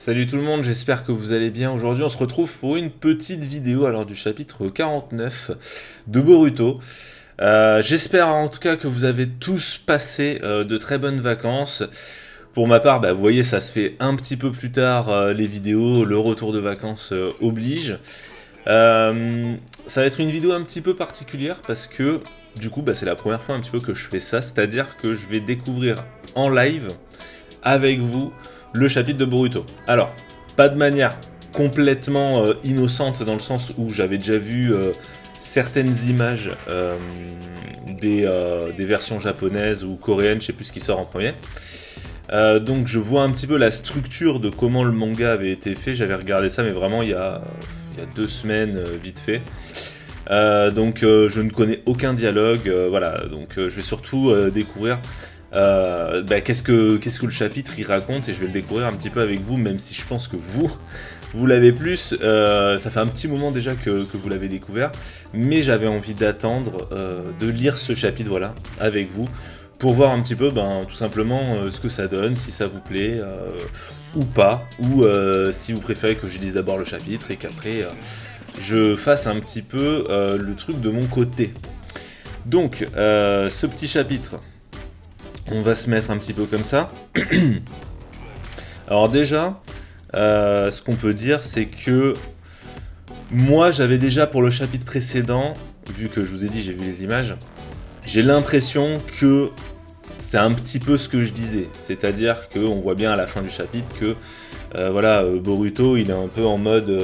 Salut tout le monde, j'espère que vous allez bien. Aujourd'hui on se retrouve pour une petite vidéo alors du chapitre 49 de Boruto. J'espère en tout cas que vous avez tous passé de très bonnes vacances. Pour ma part, vous voyez, ça se fait un petit peu plus tard les vidéos, le retour de vacances oblige. Ça va être une vidéo un petit peu particulière parce que du coup c'est la première fois un petit peu que je fais ça, c'est-à-dire que je vais découvrir en live avec vous le chapitre de Boruto. Alors, pas de manière complètement innocente dans le sens où j'avais déjà vu certaines images des versions japonaises ou coréennes, je sais plus ce qui sort en premier. Donc je vois un petit peu la structure de comment le manga avait été fait. J'avais regardé ça, mais vraiment il y a 2 semaines, vite fait. Donc je ne connais aucun dialogue, voilà. Donc je vais surtout découvrir qu'est-ce que le chapitre il raconte, et je vais le découvrir un petit peu avec vous, même si je pense que vous l'avez plus. Ça fait un petit moment déjà que vous l'avez découvert, mais j'avais envie d'attendre de lire ce chapitre, voilà, avec vous, pour voir un petit peu, tout simplement ce que ça donne, si ça vous plaît ou pas, ou si vous préférez que je lise d'abord le chapitre et qu'après je fasse un petit peu le truc de mon côté. Donc, ce petit chapitre, on va se mettre un petit peu comme ça. Alors déjà, ce qu'on peut dire, c'est que moi, j'avais déjà pour le chapitre précédent, vu que je vous ai dit, j'ai vu les images, j'ai l'impression que c'est un petit peu ce que je disais. C'est-à-dire qu'on voit bien à la fin du chapitre que Boruto, il est un peu en mode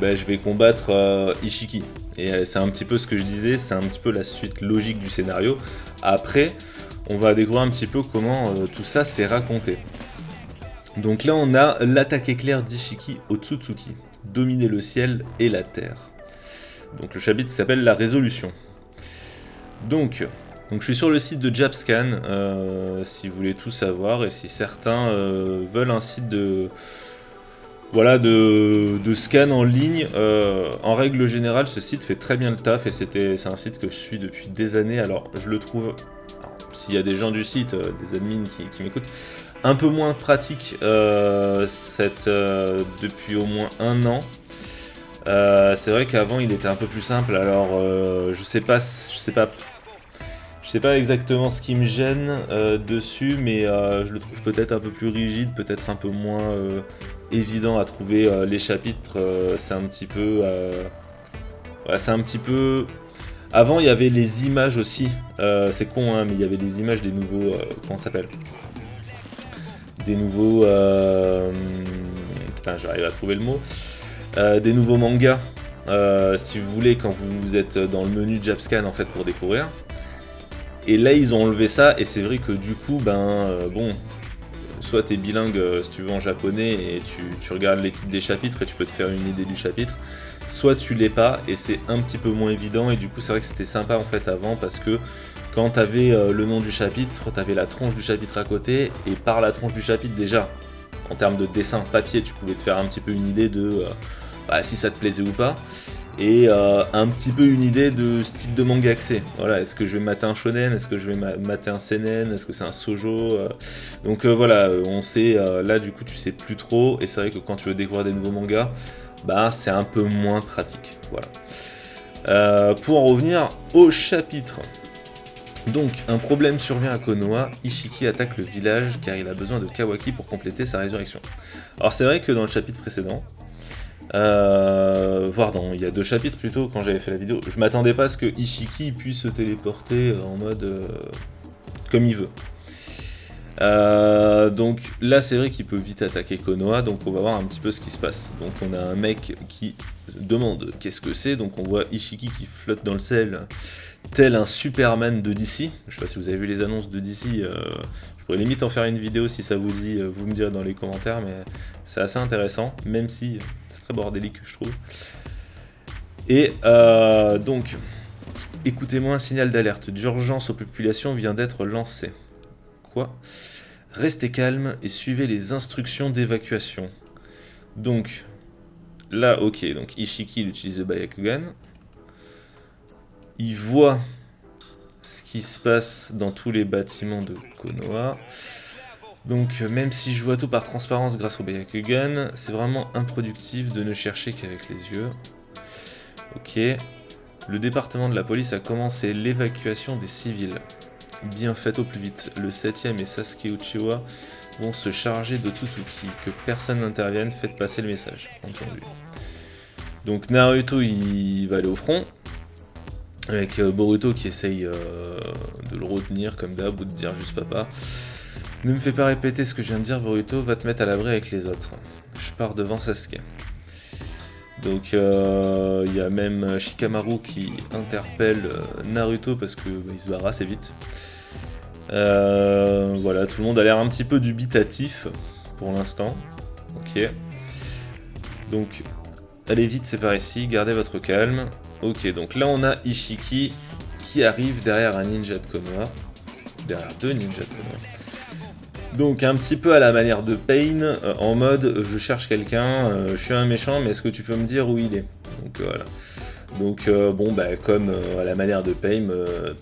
je vais combattre Ishiki. Et c'est un petit peu ce que je disais, c'est un petit peu la suite logique du scénario. Après, on va découvrir un petit peu comment tout ça s'est raconté. Donc là, on a l'attaque éclair d'Ishiki Otsutsuki, dominer le ciel et la terre. Donc le chapitre s'appelle La Résolution. Donc je suis sur le site de Jabscan, si vous voulez tout savoir, et si certains veulent un site de scan en ligne. En règle générale, ce site fait très bien le taf, et c'est un site que je suis depuis des années. Alors je le trouve, s'il y a des gens du site, des admins qui m'écoutent, un peu moins pratique depuis au moins un an. C'est vrai qu'avant il était un peu plus simple. Alors je sais pas exactement ce qui me gêne dessus, mais je le trouve peut-être un peu plus rigide, peut-être un peu moins évident à trouver les chapitres. C'est un petit peu avant il y avait les images aussi, c'est con hein, mais il y avait les images des nouveaux comment ça s'appelle, des nouveaux putain, j'arrive à trouver le mot, des nouveaux mangas, si vous voulez, quand vous êtes dans le menu Jabscan en fait pour découvrir. Et là ils ont enlevé ça, et c'est vrai que du coup soit t'es bilingue si tu veux en japonais et tu regardes les titres des chapitres et tu peux te faire une idée du chapitre, soit tu l'es pas et c'est un petit peu moins évident. Et du coup c'est vrai que c'était sympa en fait avant, parce que quand t'avais le nom du chapitre, t'avais la tronche du chapitre à côté, et par la tronche du chapitre déjà, en termes de dessin papier, tu pouvais te faire un petit peu une idée de si ça te plaisait ou pas, et un petit peu une idée de style de manga que c'est. Voilà, est-ce que je vais mater un shonen, est-ce que je vais mater un seinen, est-ce que c'est un shoujo, donc voilà, on sait, là du coup tu sais plus trop, et c'est vrai que quand tu veux découvrir des nouveaux mangas, c'est un peu moins pratique. Voilà. Pour en revenir au chapitre. Donc, un problème survient à Konoha, Ishiki attaque le village car il a besoin de Kawaki pour compléter sa résurrection. Alors c'est vrai que dans le chapitre précédent, il y a 2 chapitres plutôt, quand j'avais fait la vidéo, je m'attendais pas à ce que Ishiki puisse se téléporter en mode comme il veut. Donc là c'est vrai qu'il peut vite attaquer Konoha, donc on va voir un petit peu ce qui se passe. Donc on a un mec qui demande qu'est-ce que c'est, donc on voit Ishiki qui flotte dans le ciel tel un Superman de DC. Je sais pas si vous avez vu les annonces de DC, je pourrais limite en faire une vidéo si ça vous dit, vous me direz dans les commentaires, mais c'est assez intéressant, même si c'est très bordélique je trouve. Et donc, écoutez-moi, un signal d'alerte d'urgence aux populations vient d'être lancé. Quoi ? Restez calme et suivez les instructions d'évacuation. Donc, là, ok, donc Ishiki il utilise le Byakugan. Il voit ce qui se passe dans tous les bâtiments de Konoha. Donc même si je vois tout par transparence grâce au Byakugan, c'est vraiment improductif de ne chercher qu'avec les yeux. Ok. Le département de la police a commencé l'évacuation des civils. Bien fait au plus vite. Le 7ème et Sasuke Uchiwa vont se charger de Totsuki. Que personne n'intervienne, faites passer le message. Entendu. Donc Naruto il va aller au front. Avec Boruto qui essaye de le retenir comme d'hab ou de dire juste papa. Ne me fais pas répéter ce que je viens de dire, Boruto, va te mettre à l'abri avec les autres. Je pars devant Sasuke. Donc il y a même Shikamaru qui interpelle Naruto parce que il se barre assez vite. Voilà, tout le monde a l'air un petit peu dubitatif pour l'instant. Ok. Donc allez vite, c'est par ici, gardez votre calme. Ok, donc là on a Ishiki qui arrive derrière un ninja de Konoha. Derrière deux ninjas de Konoha. Donc un petit peu à la manière de Pain, en mode je cherche quelqu'un, je suis un méchant mais est-ce que tu peux me dire où il est? Donc voilà. Donc bon bah comme à la manière de Pain,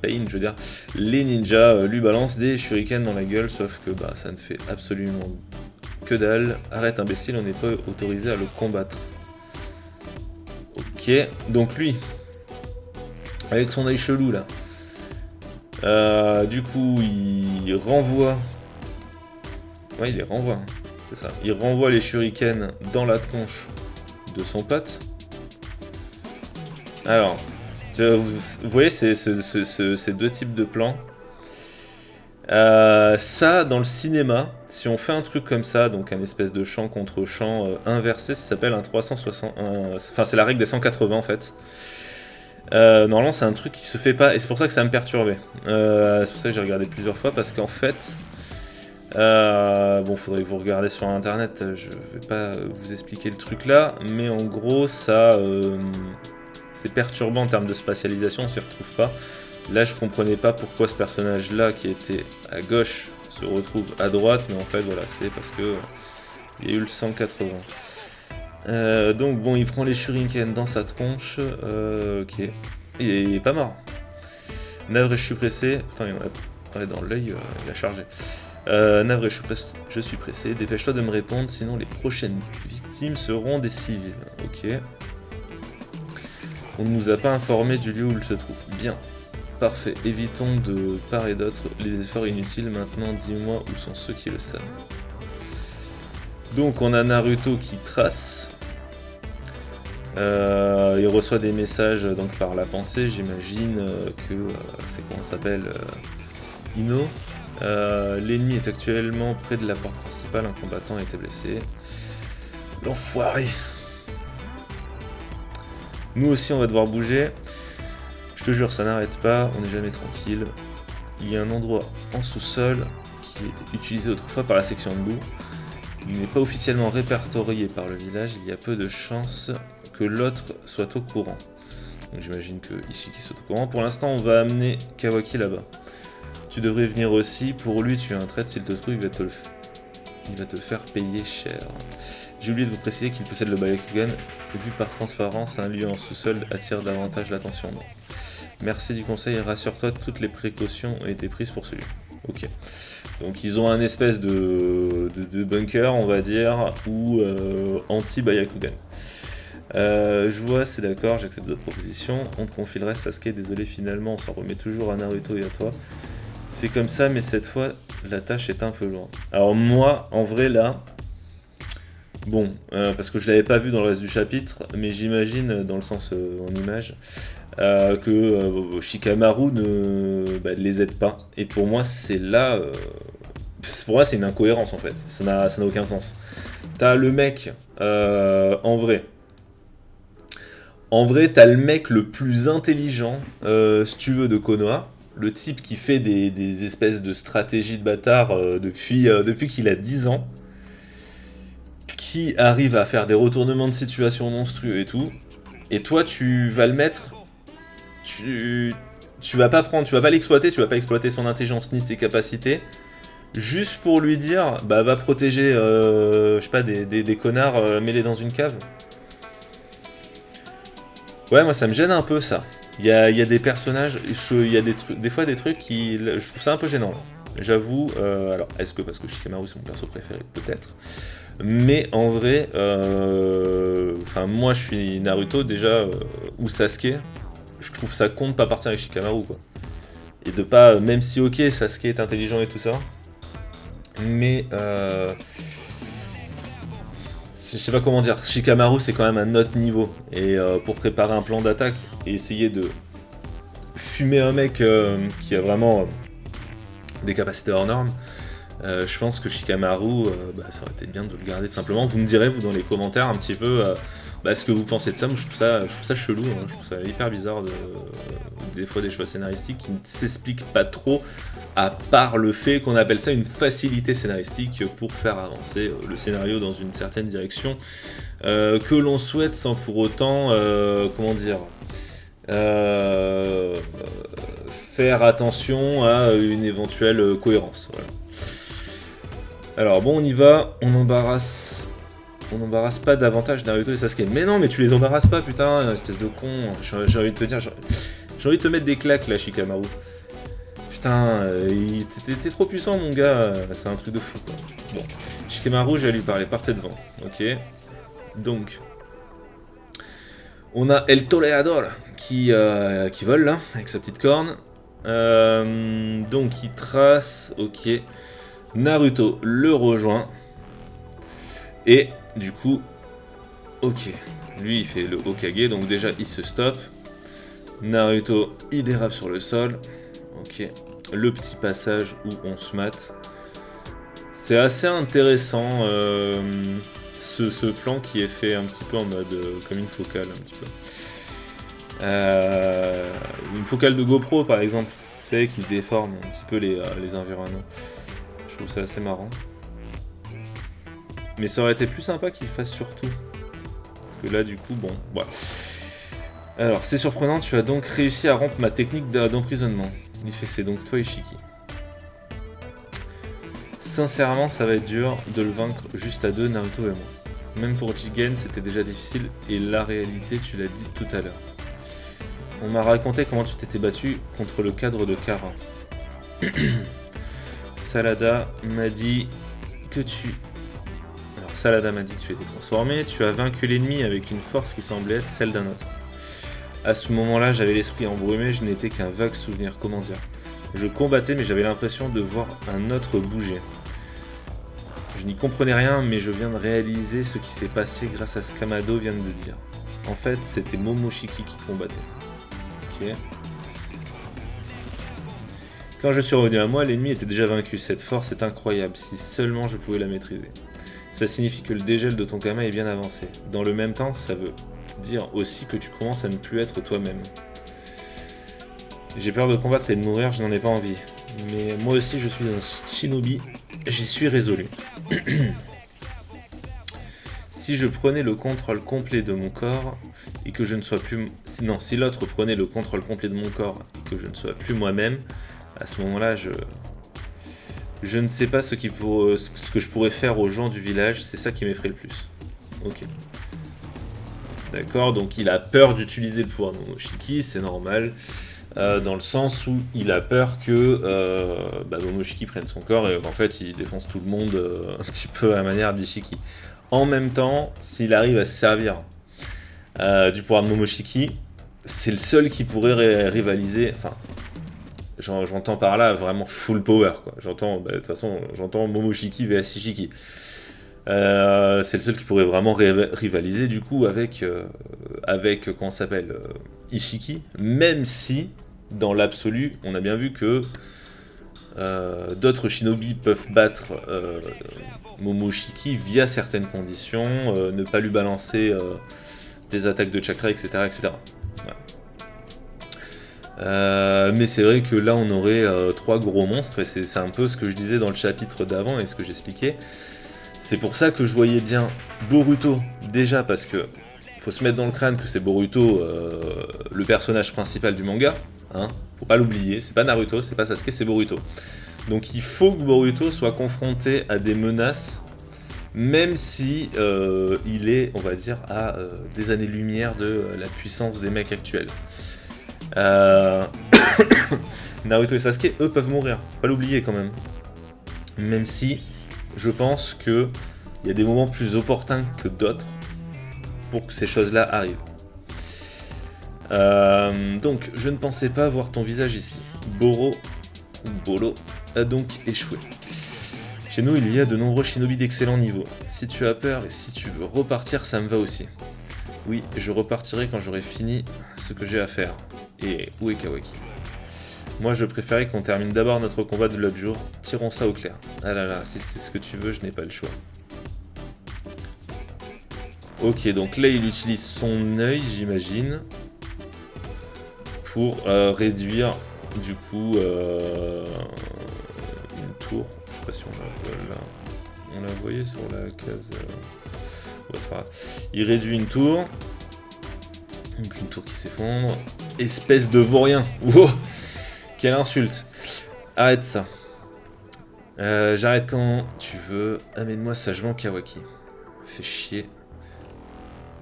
je veux dire, les ninjas lui balancent des shurikens dans la gueule, sauf que bah ça ne fait absolument que dalle. Arrête imbécile, on n'est pas autorisé à le combattre. Ok, donc lui, avec son œil chelou là, du coup il renvoie. Ouais, il les renvoie, hein. C'est ça. Il renvoie les shurikens dans la tronche de son pote. Alors, vous voyez ces deux types de plans. Ça, dans le cinéma, si on fait un truc comme ça, donc un espèce de champ contre champ inversé, ça s'appelle un 360... Enfin, c'est la règle des 180 en fait. Normalement, c'est un truc qui se fait pas, et c'est pour ça que ça me perturbait. C'est pour ça que j'ai regardé plusieurs fois, parce qu'en fait... bon, faudrait que vous regardiez sur internet, je vais pas vous expliquer le truc là, mais en gros, ça, c'est perturbant en termes de spatialisation, on s'y retrouve pas. Là, je comprenais pas pourquoi ce personnage là, qui était à gauche, se retrouve à droite, mais en fait, voilà, c'est parce que il y a eu le 180. Donc, bon, il prend les shurikens dans sa tronche, ok, il est pas mort. Navré, je suis pressé, putain, il en a dans l'œil, il a chargé. Navré, je suis pressé, dépêche-toi de me répondre, sinon les prochaines victimes seront des civils. Ok. On ne nous a pas informé du lieu où il se trouve. Bien. Parfait. Évitons de part et d'autre les efforts inutiles. Maintenant, dis-moi où sont ceux qui le savent. Donc, on a Naruto qui trace. Il reçoit des messages donc par la pensée. J'imagine que c'est comment ça s'appelle Ino. L'ennemi est actuellement près de la porte principale, un combattant a été blessé. L'enfoiré. Nous aussi on va devoir bouger. Je te jure, ça n'arrête pas, on n'est jamais tranquille. Il y a un endroit en sous-sol qui était utilisé autrefois par la section de boue. Il n'est pas officiellement répertorié par le village, il y a peu de chances que l'autre soit au courant. Donc j'imagine que Ishiki soit au courant. Pour l'instant, on va amener Kawaki là-bas. Tu devrais venir aussi, pour lui tu es un traître, s'il te trouve il va te le faire payer cher. J'ai oublié de vous préciser qu'il possède le Byakugan, vu par transparence, un lieu en sous-sol attire davantage l'attention. Merci du conseil, rassure-toi, toutes les précautions ont été prises pour celui. Ok. Donc ils ont un espèce de bunker, on va dire, ou anti-Byakugan. Je vois, c'est d'accord, j'accepte votre proposition. On te confie le reste, Sasuke, désolé, finalement, on s'en remet toujours à Naruto et à toi. C'est comme ça, mais cette fois, la tâche est un peu loin. Alors moi, en vrai, là... Bon, parce que je l'avais pas vu dans le reste du chapitre, mais j'imagine, dans le sens en image, que Shikamaru ne les aide pas. Et pour moi, c'est là... pour moi, c'est une incohérence, en fait. Ça n'a aucun sens. T'as le mec, en vrai... En vrai, t'as le mec le plus intelligent, si tu veux, de Konoha. Le type qui fait des espèces de stratégies de bâtard depuis qu'il a 10 ans. Qui arrive à faire des retournements de situation monstrueux et tout. Et toi, tu vas le mettre... Tu vas pas l'exploiter, tu vas pas exploiter son intelligence ni ses capacités. Juste pour lui dire, bah va protéger, je sais pas, des connards mêlés dans une cave. Ouais, moi ça me gêne un peu ça. Il y a des personnages, il y a des fois des trucs qui... Je trouve ça un peu gênant. j'avoue. Alors, est-ce que parce que Shikamaru c'est mon perso préféré? Peut-être. Mais en vrai, moi je suis Naruto déjà, ou Sasuke, je trouve ça con de pas partir avec Shikamaru, quoi. Et de pas, même si ok, Sasuke est intelligent et tout ça, mais je sais pas comment dire, Shikamaru c'est quand même un autre niveau. Et pour préparer un plan d'attaque et essayer de fumer un mec qui a vraiment des capacités hors normes, je pense que Shikamaru, ça aurait été bien de le garder tout simplement. Vous me direz, vous, dans les commentaires, un petit peu ce que vous pensez de ça. Moi, je trouve ça chelou, hein. Je trouve ça hyper bizarre, des fois des choix scénaristiques qui ne s'expliquent pas trop, à part le fait qu'on appelle ça une facilité scénaristique pour faire avancer le scénario dans une certaine direction que l'on souhaite sans pour autant, faire attention à une éventuelle cohérence. Voilà. Alors bon, on y va, on n'embarrasse pas davantage Naruto et Sasuke. Mais non, mais tu les embarrasses pas, putain, espèce de con. J'ai envie de te dire, j'ai envie de te mettre des claques là, Shikamaru. Putain, t'es trop puissant, mon gars, c'est un truc de fou, quoi. Bon, Shikamaru, j'ai à lui parler, partez devant, ok. Donc, on a El Toreador qui vole là, avec sa petite corne. Donc, il trace, ok. Naruto le rejoint. Et du coup, ok, lui il fait le Hokage, donc déjà il se stoppe. Naruto il dérape sur le sol. Ok, le petit passage où on se mate. C'est assez intéressant ce plan qui est fait un petit peu en mode comme une focale un petit peu. Une focale de GoPro par exemple, vous savez, qui déforme un petit peu les environnements. Je trouve ça assez marrant. Mais ça aurait été plus sympa qu'il fasse sur tout. Parce que là, du coup, bon, voilà. Alors, c'est surprenant, tu as donc réussi à rompre ma technique d'emprisonnement. Il fait, c'est donc toi, Ishiki. Sincèrement, ça va être dur de le vaincre juste à deux, Naruto et moi. Même pour Jigen, c'était déjà difficile, et la réalité, tu l'as dit tout à l'heure. On m'a raconté comment tu t'étais battu contre le cadre de Kara. Salada m'a dit que tu étais transformé, tu as vaincu l'ennemi avec une force qui semblait être celle d'un autre. À ce moment-là, j'avais l'esprit embrumé, je n'étais qu'un vague souvenir, comment dire. Je combattais, mais j'avais l'impression de voir un autre bouger. Je n'y comprenais rien, mais je viens de réaliser ce qui s'est passé grâce à ce qu'Amado vient de dire. En fait, c'était Momoshiki qui combattait. Ok. Quand je suis revenu à moi, l'ennemi était déjà vaincu. Cette force est incroyable, si seulement je pouvais la maîtriser. Ça signifie que le dégel de ton Kama est bien avancé. Dans le même temps, ça veut dire aussi que tu commences à ne plus être toi-même. J'ai peur de combattre et de mourir, je n'en ai pas envie. Mais moi aussi, je suis un shinobi, j'y suis résolu. Si je prenais le contrôle complet de mon corps et que je ne sois plus... si l'autre prenait le contrôle complet de mon corps et que je ne sois plus moi-même, à ce moment-là, je ne sais pas ce que je pourrais faire aux gens du village, c'est ça qui m'effraie le plus. Ok. D'accord, donc il a peur d'utiliser le pouvoir de Momoshiki, c'est normal, dans le sens où il a peur que Momoshiki prenne son corps et qu'en fait il défonce tout le monde un petit peu à la manière d'Ishiki. En même temps, s'il arrive à se servir du pouvoir de Momoshiki, c'est le seul qui pourrait rivaliser, enfin... J'entends par là vraiment full power, quoi. J'entends Momoshiki vs Ishiki. C'est le seul qui pourrait vraiment rivaliser du coup avec comment ça s'appelle, Ishiki, même si dans l'absolu on a bien vu que d'autres shinobi peuvent battre Momoshiki via certaines conditions, ne pas lui balancer des attaques de chakra, etc. etc. Mais c'est vrai que là on aurait trois gros monstres, et c'est un peu ce que je disais dans le chapitre d'avant et ce que j'expliquais. C'est pour ça que je voyais bien Boruto, déjà parce que faut se mettre dans le crâne que c'est Boruto le personnage principal du manga, hein, faut pas l'oublier, c'est pas Naruto, c'est pas Sasuke, c'est Boruto. Donc il faut que Boruto soit confronté à des menaces, même si il est, on va dire, à des années-lumière de la puissance des mecs actuels. Naruto et Sasuke, eux, peuvent mourir. Faut pas l'oublier quand même. Même si, je pense que il y a des moments plus opportuns que d'autres pour que ces choses-là arrivent. Donc, je ne pensais pas voir ton visage ici. Bolo a donc échoué. Chez nous, il y a de nombreux shinobi d'excellent niveau. Si tu as peur et si tu veux repartir, ça me va aussi. Oui, je repartirai quand j'aurai fini ce que j'ai à faire. Et où est Kawaki? Moi, je préférais qu'on termine d'abord notre combat de l'autre jour. Tirons ça au clair. Ah là là, si c'est ce que tu veux, je n'ai pas le choix. Ok, donc là, il utilise son œil, j'imagine, pour réduire, du coup, une tour. Je sais pas si on la voit là. On la voyait sur la case... Ouais, c'est pas grave. Il réduit une tour. Donc une tour qui s'effondre. Espèce de vaurien. Wow, quelle insulte. Arrête ça. J'arrête quand tu veux. Amène-moi sagement Kawaki. Fais chier.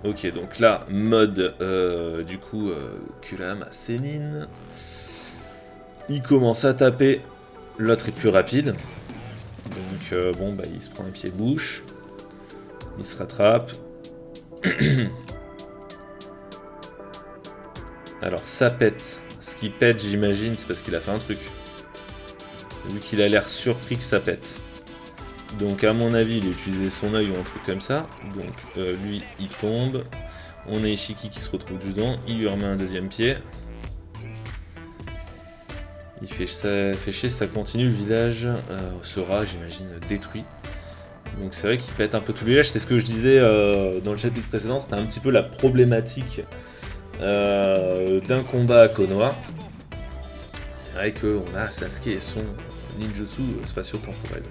Ok, donc là, mode, du coup, Kurama Sennin. Il commence à taper. L'autre est plus rapide. Donc, bon, bah, il se prend un pied-bouche. Il se rattrape. Alors, ça pète. Ce qui pète, j'imagine, c'est parce qu'il a fait un truc. Vu qu'il a l'air surpris que ça pète. Donc, à mon avis, il a utilisé son œil ou un truc comme ça. Donc, lui, il tombe. On a Ishiki qui se retrouve dedans. Il lui remet un deuxième pied. Il fait chier, ça continue. Le village sera, j'imagine, détruit. Donc c'est vrai qu'il pète un peu tous les villages. C'est ce que je disais dans le chapitre précédent. C'était un petit peu la problématique d'un combat à Konoha. C'est vrai qu'on a Sasuke et son ninjutsu spatio-temporel.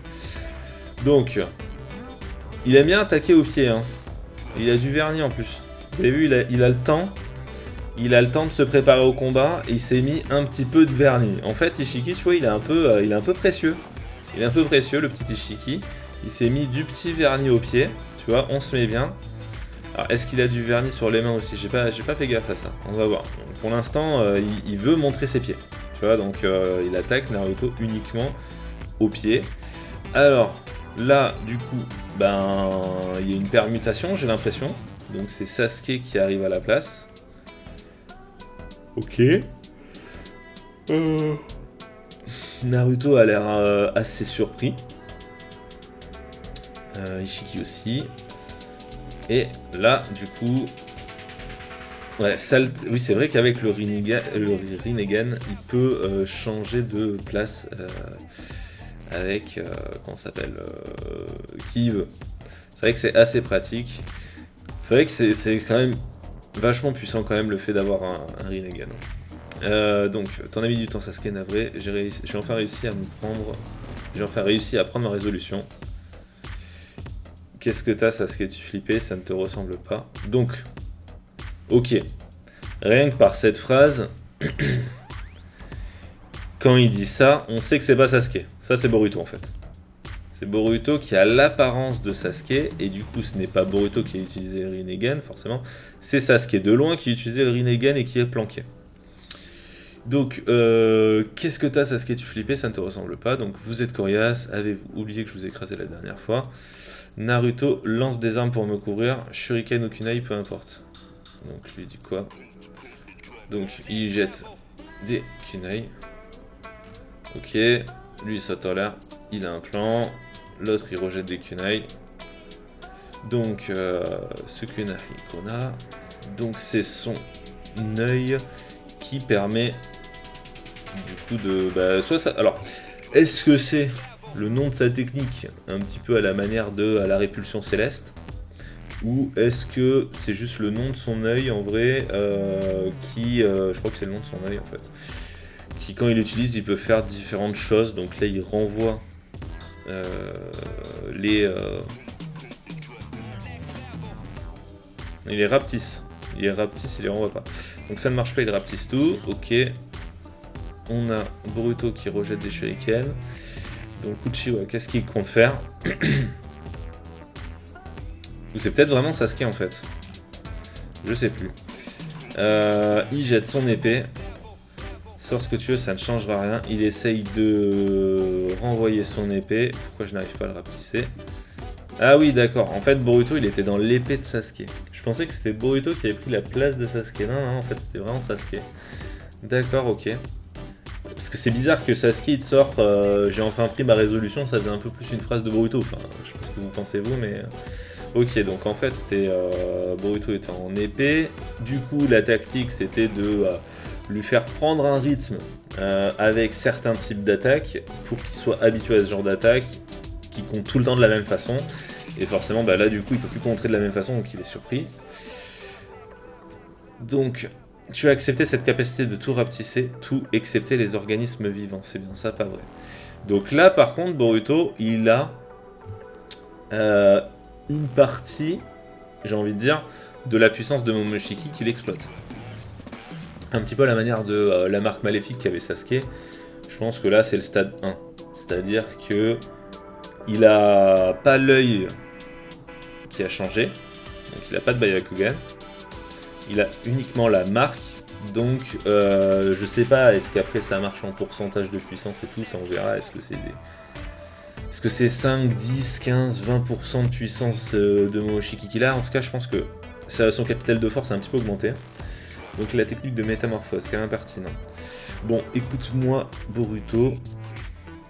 Donc, il aime bien attaquer au pied. Hein. Il a du vernis en plus. Vous avez vu, il a le temps. Il a le temps de se préparer au combat et il s'est mis un petit peu de vernis. En fait, Ishiki, tu vois, il est un peu précieux. Il est un peu précieux, le petit Ishiki. Il s'est mis du petit vernis au pied. Tu vois, on se met bien. Alors, est-ce qu'il a du vernis sur les mains aussi? J'ai pas fait gaffe à ça. On va voir. Donc, pour l'instant, il veut montrer ses pieds. Tu vois, donc il attaque Naruto uniquement au pied. Alors, là, du coup, ben, il y a une permutation, j'ai l'impression. Donc, c'est Sasuke qui arrive à la place. Ok. Naruto a l'air assez surpris. Ishiki aussi. Et là, du coup... Ouais, oui, c'est vrai qu'avec le Rinnegan, il peut changer de place avec... comment ça s'appelle qui il veut. C'est vrai que c'est assez pratique. C'est vrai que c'est quand même... vachement puissant quand même le fait d'avoir un Rinnegan. Donc, ton ami du temps Sasuke navré, j'ai enfin réussi à prendre ma résolution. Qu'est-ce que t'as Sasuke, tu flippais, ça ne te ressemble pas. Donc, ok. Rien que par cette phrase, quand il dit ça, on sait que c'est pas Sasuke. Ça c'est Boruto en fait. C'est Boruto qui a l'apparence de Sasuke, et du coup ce n'est pas Boruto qui a utilisé le Rinnegan, forcément, c'est Sasuke de loin qui a utilisé le Rinnegan et qui est planqué. Donc, qu'est-ce que t'as Sasuke, tu flippais, ça ne te ressemble pas, donc vous êtes coriace, avez-vous oublié que je vous ai écrasé la dernière fois? Naruto lance des armes pour me couvrir, Shuriken ou kunai, peu importe. Donc lui dit quoi? Donc il jette des kunai. Ok, lui il saute en l'air, il a un plan. L'autre il rejette des kunai. Donc Sukuna Hikona. Donc c'est son œil qui permet du coup de... Bah, soit ça... Alors, est-ce que c'est le nom de sa technique un petit peu à la manière de à la répulsion céleste? Ou est-ce que c'est juste le nom de son œil en vrai qui... je crois que c'est le nom de son œil en fait. Qui quand il l'utilise il peut faire différentes choses. Donc là il renvoie les rapetisse. Il est rapetisse, il les renvoie pas. Donc ça ne marche pas, il rapetisse tout. Ok. On a Boruto qui rejette des shurikens. Donc Uchiwa, qu'est-ce qu'il compte faire? Ou c'est peut-être vraiment Sasuke en fait. Je sais plus. Il jette son épée Sors ce que tu veux, ça ne changera rien. Il essaye de renvoyer son épée. Pourquoi je n'arrive pas à le rapetisser? Ah oui, d'accord. En fait, Boruto, il était dans l'épée de Sasuke. Je pensais que c'était Boruto qui avait pris la place de Sasuke. Non, non, en fait, c'était vraiment Sasuke. D'accord, ok. Parce que c'est bizarre que Sasuke, il te sort j'ai enfin pris ma résolution, ça faisait un peu plus une phrase de Boruto. Enfin, je sais pas ce que vous pensez, vous, mais... Ok, donc en fait, c'était... Boruto était en épée. Du coup, la tactique, c'était de lui faire prendre un rythme avec certains types d'attaques pour qu'il soit habitué à ce genre d'attaque, qui compte tout le temps de la même façon. Et forcément, bah là, du coup, il peut plus contrer de la même façon, donc il est surpris. Donc... Tu as accepté cette capacité de tout rapetisser, tout excepté les organismes vivants. C'est bien ça, pas vrai. Donc là, par contre, Boruto, il a une partie, j'ai envie de dire, de la puissance de Momoshiki qu'il exploite. Un petit peu à la manière de la marque maléfique qu'avait Sasuke. Je pense que là, c'est le stade 1. C'est-à-dire que il a pas l'œil qui a changé. Donc il a pas de Byakugan. Il a uniquement la marque, donc je sais pas, est-ce qu'après ça marche en pourcentage de puissance et tout, ça on verra, est-ce que c'est 5, 10, 15, 20% de puissance de Momoshiki qu'il a? En tout cas je pense que son capital de force a un petit peu augmenté. Donc la technique de métamorphose, quand même pertinent. Bon, écoute-moi Boruto,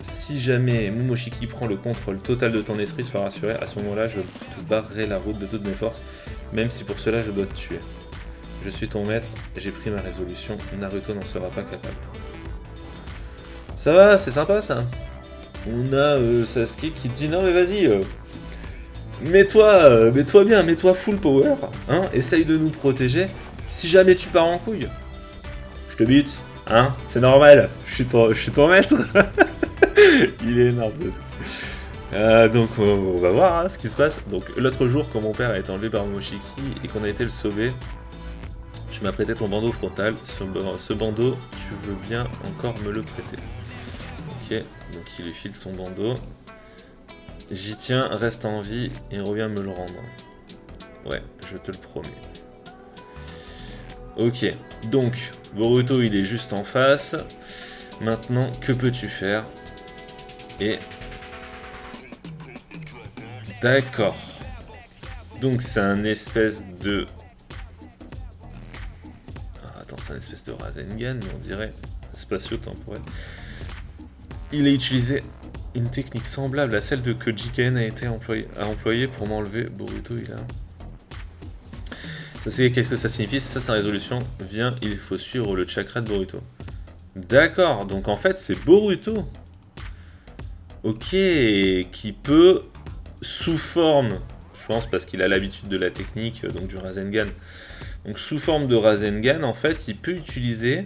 si jamais Momoshiki prend le contrôle total de ton esprit, sois rassuré, à ce moment-là je te barrerai la route de toutes mes forces, même si pour cela je dois te tuer. Je suis ton maître, j'ai pris ma résolution, Naruto n'en sera pas capable. Ça va, c'est sympa ça. On a Sasuke qui dit non mais vas-y, mets-toi bien, mets-toi full power, hein, essaye de nous protéger, si jamais tu pars en couille, je te bute, hein, c'est normal, je suis ton maître. Il est énorme Sasuke. Donc on va voir hein, ce qui se passe. Donc l'autre jour quand mon père a été enlevé par Momoshiki et qu'on a été le sauver, tu m'as prêté ton bandeau frontal, ce bandeau, tu veux bien encore me le prêter. Ok, donc il lui file son bandeau. J'y tiens, reste en vie et reviens me le rendre. Ouais, je te le promets. Ok, donc Boruto il est juste en face. Maintenant, que peux-tu faire? Et... D'accord. Donc c'est un espèce de... C'est un espèce de Rasengan, mais on dirait spatio-temporel. Il a utilisé une technique semblable à celle que Jikaen a employée pour m'enlever. Boruto, il a... Ça c'est qu'est-ce que ça signifie? C'est ça sa résolution. Viens, il faut suivre le chakra de Boruto. D'accord, donc en fait c'est Boruto. Ok, qui peut, sous forme, je pense parce qu'il a l'habitude de la technique, donc du Rasengan, donc sous forme de Rasengan, en fait, il peut utiliser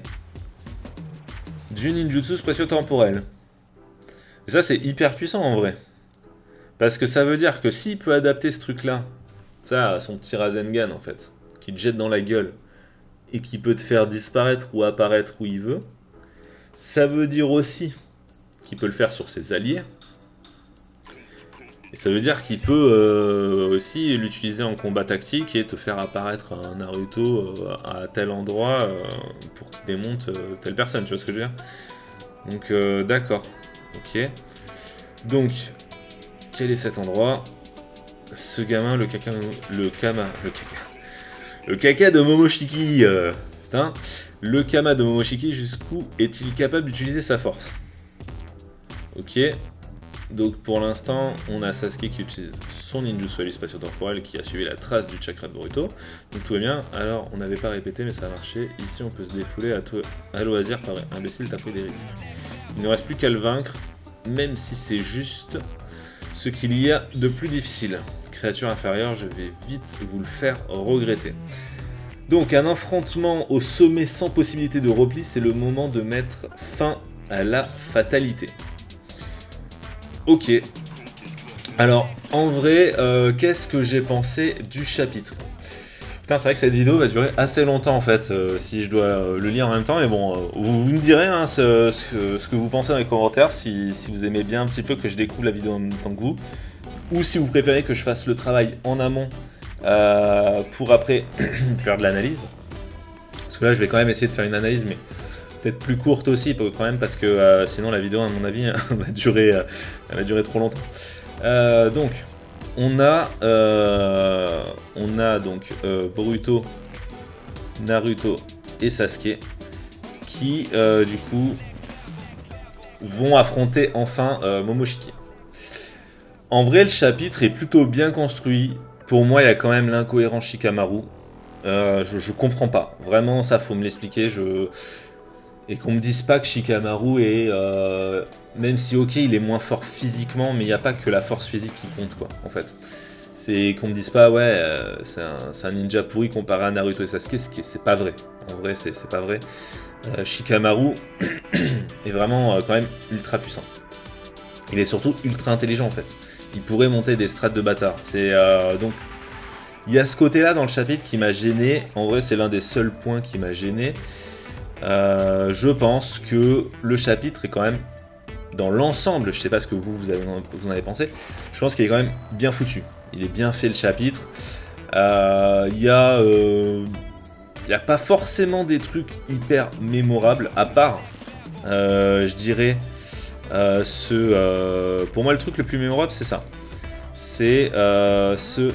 du ninjutsu spatio-temporel. Et ça, c'est hyper puissant en vrai. Parce que ça veut dire que s'il peut adapter ce truc-là, ça, à son petit Rasengan en fait, qui te jette dans la gueule, et qui peut te faire disparaître ou apparaître où il veut, ça veut dire aussi qu'il peut le faire sur ses alliés. Et ça veut dire qu'il peut aussi l'utiliser en combat tactique et te faire apparaître un Naruto à tel endroit pour qu'il démonte telle personne, tu vois ce que je veux dire? Donc d'accord, ok. Donc, quel est cet endroit? Ce gamin, le caca de Momoshiki, putain. Le Kama de Momoshiki, jusqu'où est-il capable d'utiliser sa force? Ok. Donc pour l'instant, on a Sasuke qui utilise son ninjutsu à lui spatio-temporel qui a suivi la trace du chakra de Boruto. Donc tout va bien. Alors on n'avait pas répété mais ça a marché. Ici on peut se défouler à loisir par imbécile, t'as pris des risques. Il ne reste plus qu'à le vaincre, même si c'est juste ce qu'il y a de plus difficile. Créature inférieure, je vais vite vous le faire regretter. Donc un affrontement au sommet sans possibilité de repli, c'est le moment de mettre fin à la fatalité. Ok. Alors, en vrai, qu'est-ce que j'ai pensé du chapitre? Putain, c'est vrai que cette vidéo va durer assez longtemps en fait, si je dois le lire en même temps, mais bon, vous me direz hein, ce que vous pensez dans les commentaires, si vous aimez bien un petit peu que je découvre la vidéo en même temps que vous, ou si vous préférez que je fasse le travail en amont pour après faire de l'analyse. Parce que là, je vais quand même essayer de faire une analyse, mais peut-être plus courte aussi quand même parce que sinon la vidéo à mon avis va durer trop longtemps. Donc on a donc Boruto, Naruto et Sasuke qui du coup vont affronter enfin Momoshiki. En vrai, le chapitre est plutôt bien construit. Pour moi, il y a quand même l'incohérent Shikamaru. Je comprends pas. Vraiment, ça, faut me l'expliquer. Et qu'on me dise pas que Shikamaru est... même si, ok, il est moins fort physiquement, mais il n'y a pas que la force physique qui compte, quoi, en fait. C'est qu'on me dise pas, ouais, c'est un ninja pourri comparé à Naruto et Sasuke, c'est pas vrai. En vrai, c'est pas vrai. Shikamaru est vraiment quand même ultra puissant. Il est surtout ultra intelligent en fait. Il pourrait monter des strates de bâtard. Donc il y a ce côté-là dans le chapitre qui m'a gêné. En vrai, c'est l'un des seuls points qui m'a gêné. Je pense que le chapitre est quand même dans l'ensemble. Je sais pas ce que vous en avez pensé. Je pense qu'il est quand même bien foutu. Il est bien fait le chapitre. Il y a pas forcément des trucs hyper mémorables, à part, je dirais, pour moi le truc le plus mémorable c'est ça. C'est ce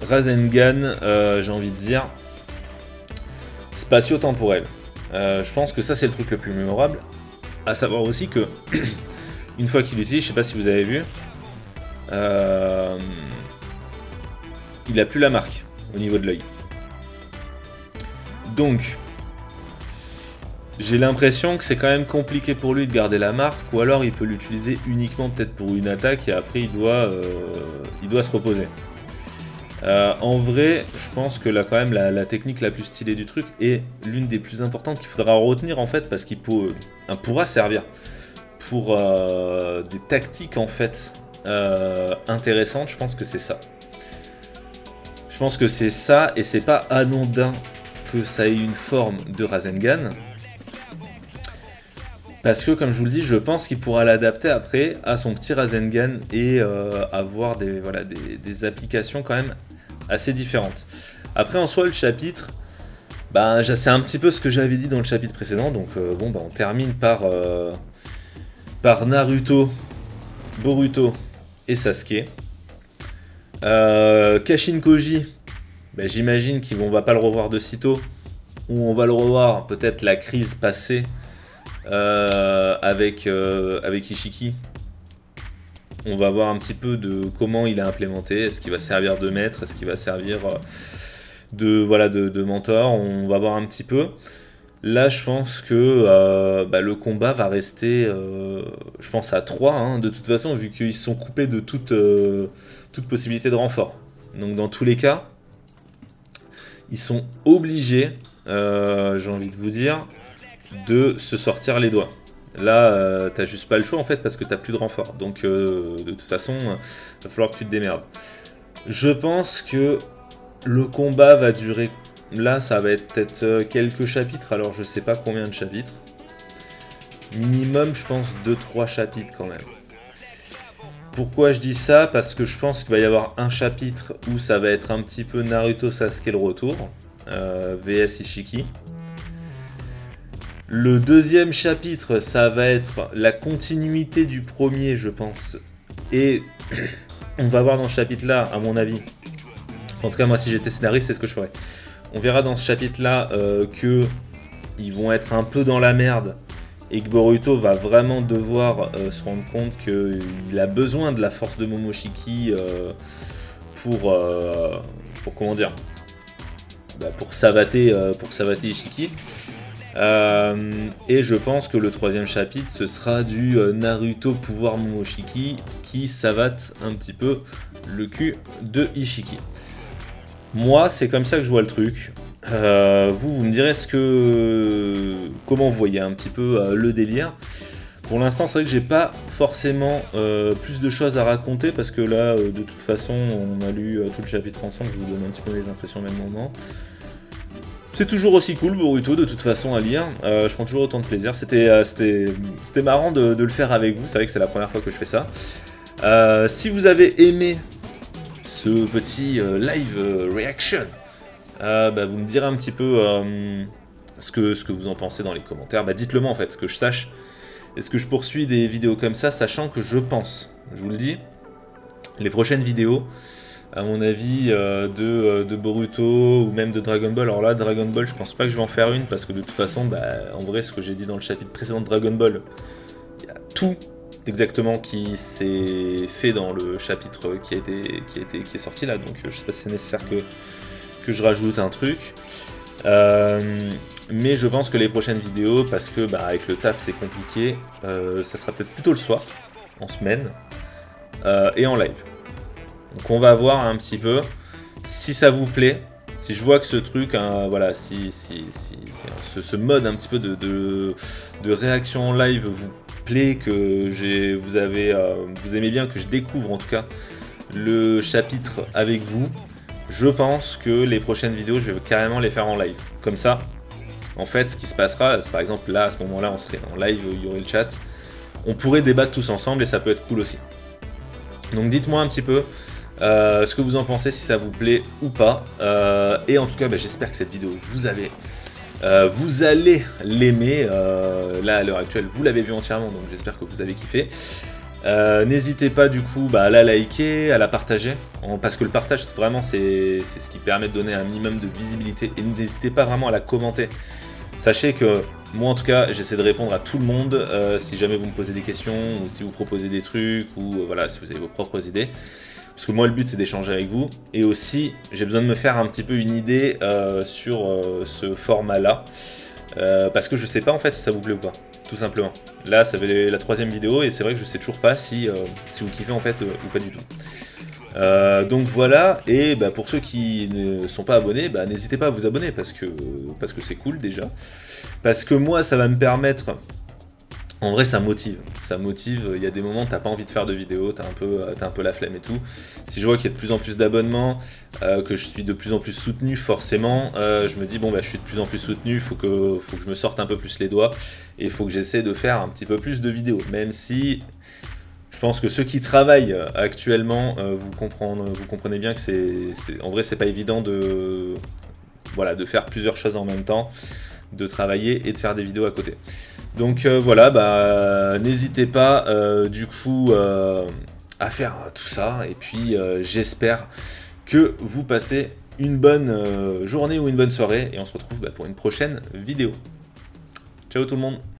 Rasengan, j'ai envie de dire, spatio-temporel. Je pense que ça c'est le truc le plus mémorable. À savoir aussi que, une fois qu'il l'utilise, je sais pas si vous avez vu, il a plus la marque au niveau de l'œil. Donc, j'ai l'impression que c'est quand même compliqué pour lui de garder la marque, ou alors il peut l'utiliser uniquement peut-être pour une attaque et après il doit se reposer. En vrai, je pense que là quand même la technique la plus stylée du truc est l'une des plus importantes qu'il faudra retenir en fait, parce qu'il pourra servir pour des tactiques en fait intéressantes. Je pense que c'est ça. Je pense que c'est ça, et c'est pas anodin que ça ait une forme de Rasengan. Parce que, comme je vous le dis, je pense qu'il pourra l'adapter après à son petit Rasengan et avoir des applications quand même assez différentes. Après, en soi, le chapitre, c'est un petit peu ce que j'avais dit dans le chapitre précédent. Donc, on termine par Naruto, Boruto et Sasuke. Kashin Koji, j'imagine qu'on va pas le revoir de sitôt, ou on va le revoir peut-être la crise passée avec Ishiki. On va voir un petit peu de comment il a implémenté. Est-ce qu'il va servir de maître, est-ce qu'il va servir de mentor. On va voir un petit peu. Là, je pense que le combat va rester, je pense, à 3, de toute façon, vu qu'ils se sont coupés de toute possibilité de renfort. Donc, dans tous les cas, ils sont obligés, j'ai envie de vous dire, de se sortir les doigts. Là, t'as juste pas le choix, en fait, parce que t'as plus de renfort. Donc, de toute façon, va falloir que tu te démerdes. Je pense que le combat va durer... Là, ça va être peut-être quelques chapitres, alors je sais pas combien de chapitres. Minimum, je pense, 2-3 chapitres quand même. Pourquoi je dis ça? Parce que je pense qu'il va y avoir un chapitre où ça va être un petit peu Naruto Sasuke le retour, VS Ishiki. Le deuxième chapitre, ça va être la continuité du premier, je pense. Et on va voir dans ce chapitre-là, à mon avis, en tout cas moi si j'étais scénariste, c'est ce que je ferais. On verra dans ce chapitre-là qu'ils vont être un peu dans la merde et que Boruto va vraiment devoir se rendre compte qu'il a besoin de la force de Momoshiki pour comment dire, pour savater Ishiki. Et je pense que le troisième chapitre ce sera du Naruto pouvoir Momoshiki qui savate un petit peu le cul de Ishiki. Moi c'est comme ça que je vois le truc. Vous me direz comment vous voyez un petit peu le délire. Pour l'instant c'est vrai que j'ai pas forcément plus de choses à raconter parce que là de toute façon on a lu tout le chapitre ensemble, je vous donne un petit peu mes impressions au même moment. C'est toujours aussi cool Boruto de toute façon à lire, je prends toujours autant de plaisir, c'était marrant de le faire avec vous, c'est vrai que c'est la première fois que je fais ça. Si vous avez aimé ce petit live reaction, vous me direz un petit peu ce que vous en pensez dans les commentaires. Bah dites-le moi en fait, que je sache. Est-ce que je poursuis des vidéos comme ça, sachant que je pense, je vous le dis, les prochaines vidéos, à mon avis, de Boruto ou même de Dragon Ball. Alors là, Dragon Ball, je pense pas que je vais en faire une, parce que de toute façon, bah, en vrai, ce que j'ai dit dans le chapitre précédent de Dragon Ball, il y a tout exactement qui s'est fait dans le chapitre qui est sorti là, donc je sais pas si c'est nécessaire que je rajoute un truc. Mais je pense que les prochaines vidéos, parce que bah, avec le taf c'est compliqué, ça sera peut-être plutôt le soir, en semaine, et en live. Donc on va voir un petit peu si ça vous plaît, si je vois que ce truc, hein, voilà, si ce mode un petit peu de réaction en live vous plaît, que vous aimez bien, que je découvre en tout cas le chapitre avec vous, je pense que les prochaines vidéos, je vais carrément les faire en live. Comme ça, en fait, ce qui se passera, c'est par exemple là, à ce moment-là, on serait en live, il y aurait le chat, on pourrait débattre tous ensemble et ça peut être cool aussi. Donc dites-moi un petit peu ce que vous en pensez, si ça vous plaît ou pas. Et en tout cas, bah, j'espère que cette vidéo, vous allez l'aimer. Là, à l'heure actuelle, vous l'avez vu entièrement, donc j'espère que vous avez kiffé. N'hésitez pas du coup à la liker, à la partager, parce que le partage vraiment c'est ce qui permet de donner un minimum de visibilité, et n'hésitez pas vraiment à la commenter. Sachez que moi en tout cas j'essaie de répondre à tout le monde, si jamais vous me posez des questions, ou si vous proposez des trucs, ou voilà, si vous avez vos propres idées. Parce que moi le but c'est d'échanger avec vous, et aussi j'ai besoin de me faire un petit peu une idée sur ce format là, parce que je sais pas en fait si ça vous plaît ou pas, tout simplement. Là ça fait la 3e vidéo et c'est vrai que je sais toujours pas si vous kiffez en fait ou pas du tout. Donc voilà, et bah, pour ceux qui ne sont pas abonnés, bah, n'hésitez pas à vous abonner parce que c'est cool déjà. Parce que moi ça va me permettre... En vrai ça motive, il y a des moments où t'as pas envie de faire de vidéos, t'as un peu la flemme et tout. Si je vois qu'il y a de plus en plus d'abonnements, que je suis de plus en plus soutenu forcément, je me dis bon bah je suis de plus en plus soutenu, faut que je me sorte un peu plus les doigts, et il faut que j'essaie de faire un petit peu plus de vidéos, même si je pense que ceux qui travaillent actuellement, vous comprenez bien que en vrai c'est pas évident de faire plusieurs choses en même temps, de travailler et de faire des vidéos à côté. Donc voilà, bah, n'hésitez pas du coup à faire tout ça, et puis j'espère que vous passez une bonne journée ou une bonne soirée, et on se retrouve pour une prochaine vidéo. Ciao tout le monde!